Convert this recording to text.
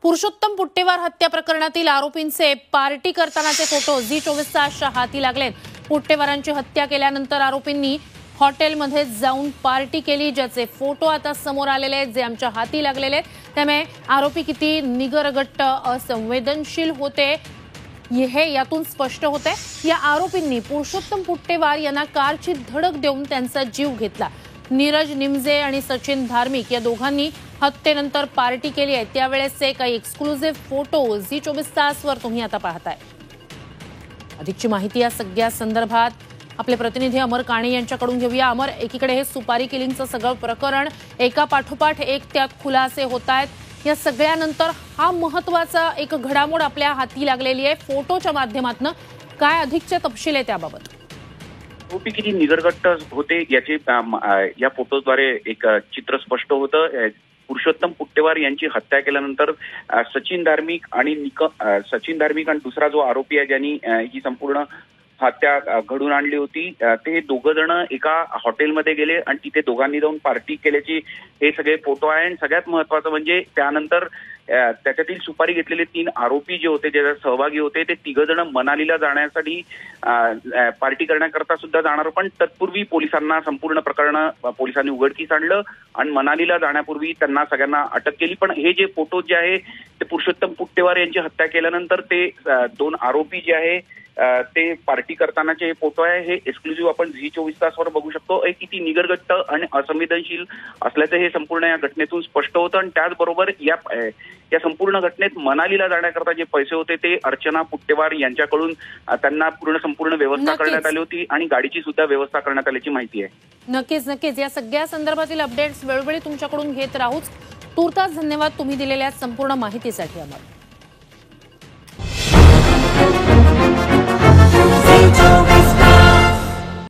पुरुषोत्तम पुट्टेवार हत्या प्रकरणातील आरोपींचे पार्टी करतानाचे फोटो झी24 तासच्या हाती लागलेत। पुट्टेवारांची हत्या केल्यानंतर आरोपींनी हॉटेलमध्ये जाऊन पार्टी केली, ज्याचे फोटो आता समोर आलेले आहेत, जे आमच्या हाती लागलेले आहेत। त्यामुळे आरोपी किती निगरगट्ट असंवेदनशील होते हे यातून स्पष्ट होते। या आरोपींनी पुरुषोत्तम पुट्टेवार यांना कारची धडक देऊन त्यांचा जीव घेतला। नीरज निमजे आणि सचिन धार्मिक या दोघांनी हत्येनंतर पार्टी केली आहे, त्यावेळेसचे काही एक्सक्लुझिव्ह फोटो झी24 तासवर तुम्ही आता पाहताय। अधिकची माहिती या सगळ्या संदर्भात आपले प्रतिनिधी अमर काणे यांच्याकडून घेऊया। अमर, एकीकडे हे सुपारी किलिंगचं सगळं प्रकरण एका पाठोपाठ एक त्यात खुलासे होत आहेत। या सगळ्यानंतर हा महत्त्वाचा एक घडामोड आपल्या हाती लागलेली आहे फोटोच्या माध्यमातून। काय अधिकचे तपशील आहे त्याबाबत? आरोपी किती निगरगट्ट होते याचे या फोटोद्वारे एक चित्र स्पष्ट होतं। पुरुषोत्तम पुट्टेवार यांची हत्या केल्यानंतर सचिन धार्मिक आणि दुसरा जो आरोपी आहे ज्यांनी ही संपूर्ण हत्या घडून आणली होती, ते दोघं जण एका हॉटेलमध्ये गेले आणि तिथे दोघांनी जाऊन पार्टी केल्याची हे सगळे फोटो आहे। आणि सगळ्यात महत्वाचं म्हणजे त्यानंतर त्याच्यातील सुपारी घेतलेले 3 आरोपी जे होते, ज्याच्यात सहभागी होते, ते 3 जण मनालीला जाण्यासाठी पार्टी करण्याकरता सुद्धा जाणार, पण तत्पूर्वी पोलिसांना संपूर्ण प्रकरण पोलिसांनी उघडकीस आणलं आणि मनालीला जाण्यापूर्वी त्यांना सगळ्यांना अटक केली। पण हे जे फोटो जे आहे ते पुरुषोत्तम पुट्टेवार यांची हत्या केल्यानंतर ते 2 आरोपी जे आहे ते पार्टी करतानाचे फोटो आहे। हे एक्सक्लुझिव्ह आपण झी24 तासवर बघू शकतो। किती निगरगट्ट आणि असंवेदनशील असल्याचं हे संपूर्ण या घटनेतून स्पष्ट होतं। आणि त्याचबरोबर या संपूर्ण घटनेत मनालीला जाण्याकरता जे पैसे होते ते अर्चना पुट्टेवार यांच्याकडून त्यांना संपूर्ण व्यवस्था करण्यात आली होती आणि गाडीची सुद्धा व्यवस्था करण्यात आल्याची माहिती आहे। नक्कीच या सगळ्या संदर्भातील अपडेट्स वेळोवेळी तुमच्याकडून घेत राहूच। तूर्तास धन्यवाद तुम्ही दिलेल्या संपूर्ण माहितीसाठी अमर।